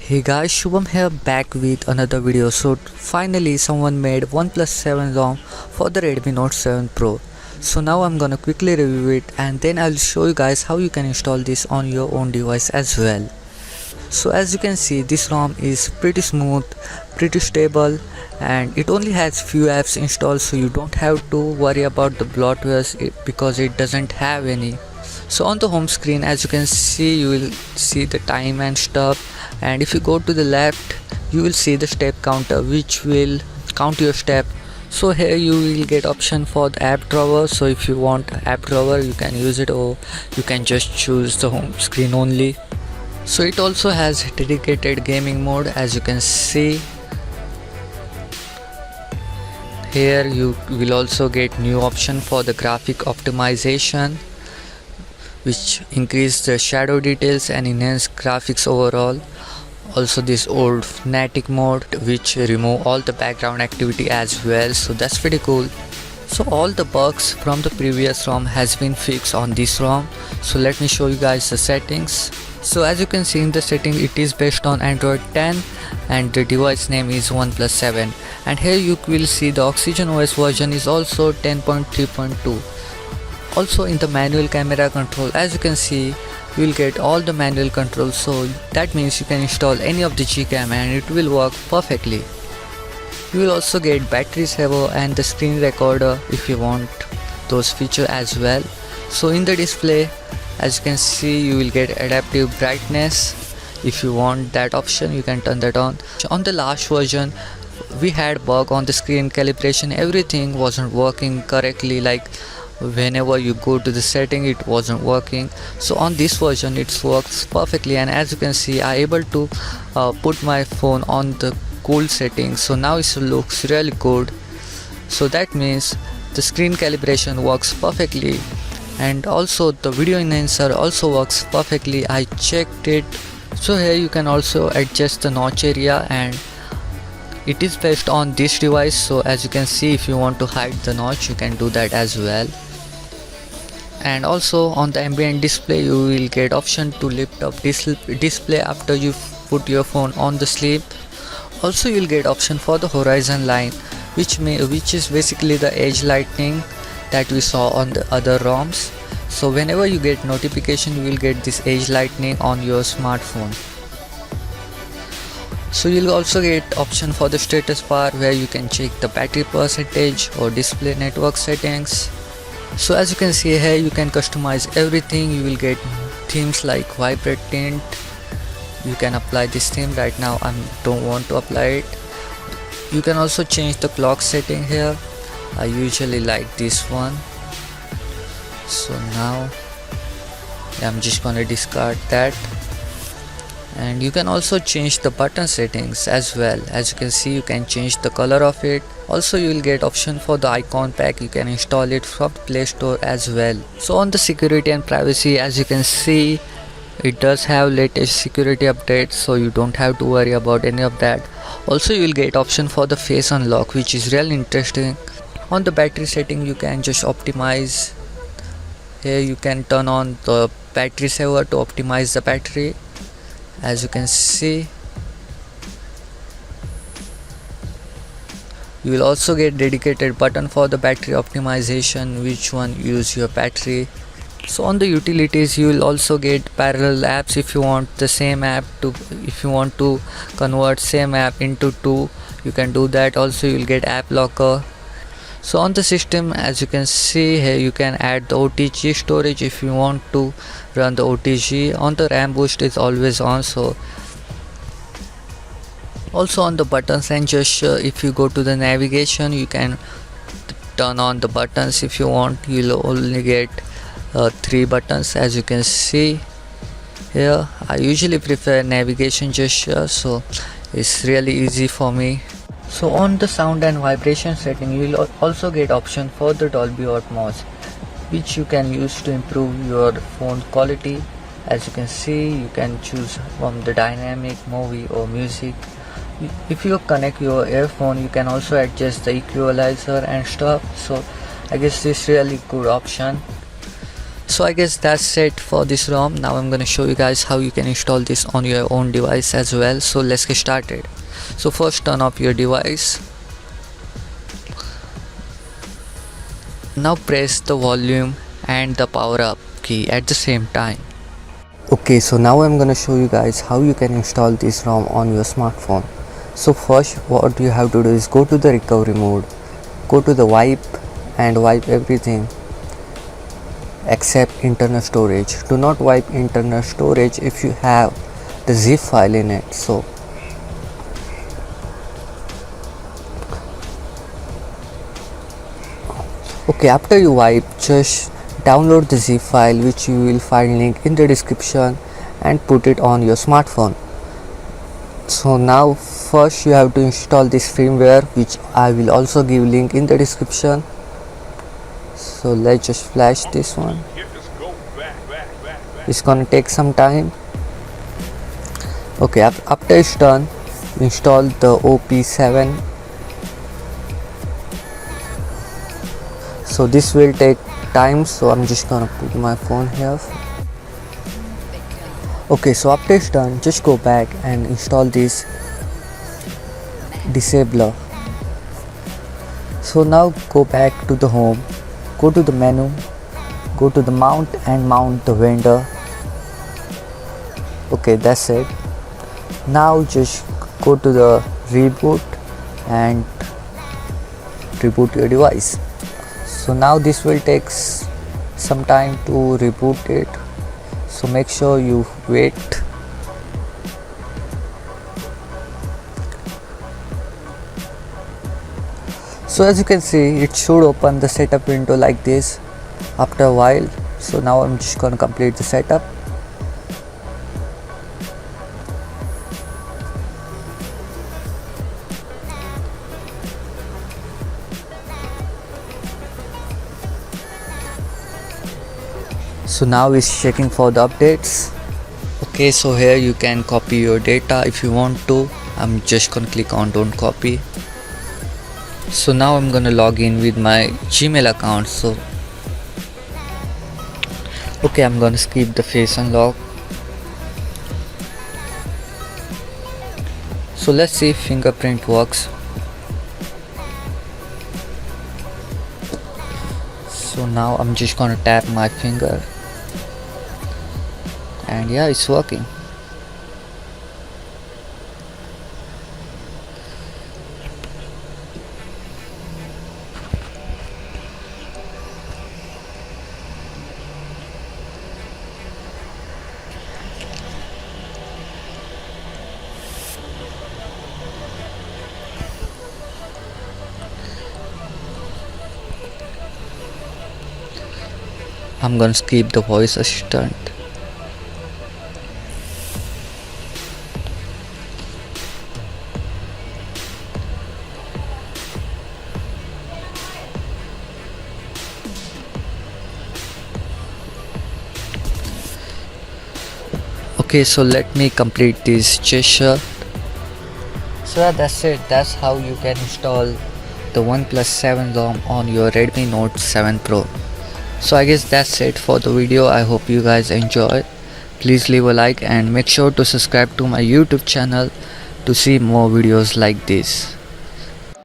Hey guys, Shubham here back with another video. So finally someone made OnePlus 7 ROM for the Redmi Note 7 Pro. So now I'm gonna quickly review it and then I'll show you guys how you can install this on your own device as well. So as you can see, this ROM is pretty smooth, pretty stable, and it only has few apps installed, so you don't have to worry about the bloatware because it doesn't have any. So on the home screen, as you can see, you will see the time and stuff, and if you go to the left you will see the step counter which will count your step. So here you will get option for the app drawer, so if you want app drawer you can use it, or you can just choose the home screen only. So it also has dedicated gaming mode. As you can see here, you will also get new option for the graphic optimization, which increase the shadow details and enhance graphics overall. Also this old fanatic mode which remove all the background activity as well, so that's pretty cool. So all the bugs from the previous ROM has been fixed on this ROM. So let me show you guys the settings. So as you can see in the setting, it is based on Android 10 and the device name is OnePlus 7, and here you will see the Oxygen OS version is also 10.3.2. Also in the manual camera control, as you can see, you will get all the manual controls, so that means you can install any of the Gcam and it will work perfectly. You will also get battery saver and the screen recorder if you want those features as well. So in the display, as you can see, you will get adaptive brightness. If you want that option, you can turn that on. On the last version, we had bug on the screen calibration. Everything wasn't working correctly, like whenever you go to the setting it wasn't working. So on this version it works perfectly, and as you can see, I able to put my phone on the cool setting, so now it looks really good. So that means the screen calibration works perfectly, and also the video enhancer also works perfectly. I checked it. So here you can also adjust the notch area, and it is based on this device. So as you can see, if you want to hide the notch you can do that as well. And also on the ambient display you will get option to lift up display after you put your phone on the sleep. Also you will get option for the horizon line, which is basically the edge lighting that we saw on the other ROMs. So whenever you get notification, you will get this edge lightning on your smartphone. So you'll also get option for the status bar where you can check the battery percentage or display network settings. So as you can see here, you can customize everything. You will get themes like vibrant tint. You can apply this theme. Right now I don't want to apply it. You can also change the clock setting here. I usually like this one, so now I'm just gonna discard that. And you can also change the button settings as well. As you can see, you can change the color of it. Also you will get option for the icon pack. You can install it from Play Store as well. So on the security and privacy, as you can see, it does have latest security updates, so you don't have to worry about any of that. Also you will get option for the face unlock, which is really interesting. On the battery setting you can just optimize. Here you can turn on the battery saver to optimize the battery. As you can see, you will also get dedicated button for the battery optimization, which one use your battery. So on the utilities you will also get parallel apps if you want the same app to, if you want to convert same app into two, you can do that. Also you will get app locker. So on the system, as you can see here, you can add the OTG storage if you want to run the OTG. On the RAM boost is always on. So also on the buttons and gesture, if you go to the navigation you can turn on the buttons if you want. You'll only get 3 buttons. As you can see here, I usually prefer navigation gesture, so it's really easy for me. So on the sound and vibration setting, you will also get option for the Dolby Atmos, which you can use to improve your phone quality. As you can see, you can choose from the dynamic, movie or music. If you connect your earphone, you can also adjust the equalizer and stuff. So I guess this is really good option. So I guess that's it for this ROM. Now I'm gonna show you guys how you can install this on your own device as well. So let's get started. So first turn off your device. Now press the volume and the power up key at the same time. Okay, so now I'm gonna show you guys how you can install this ROM on your smartphone. So first what you have to do is go to the recovery mode, go to the wipe and wipe everything except internal storage. Do not wipe internal storage if you have the zip file in it. So okay, after you wipe, just download the zip file which you will find link in the description and put it on your smartphone. So now first you have to install this firmware which I will also give link in the description. So let's just flash this one. It's gonna take some time. Okay, after it's done, install the OP7. So this will take time, so I'm just gonna put my phone here. Okay, so after it's done, just go back and install this disabler. So now go back to the home, go to the menu, go to the mount and mount the vendor. Okay, that's it. Now just go to the reboot and reboot your device. So now this will take some time to reboot it, so make sure you wait. So as you can see, it should open the setup window like this after a while. So now I'm just gonna complete the setup. So now it's checking for the updates. Okay, so here you can copy your data if you want to. I'm just gonna click on don't copy. So now I'm gonna log in with my Gmail account. So okay, I'm gonna skip the face unlock. So let's see if fingerprint works. So now I'm just gonna tap my finger. And yeah, it's working. I'm gonna skip the voice assistant. Okay, so let me complete this gesture. So yeah, that's it. That's how you can install the OnePlus 7 ROM on your Redmi Note 7 Pro. So I guess that's it for the video. I hope you guys enjoyed. Please leave a like and make sure to subscribe to my YouTube channel to see more videos like this.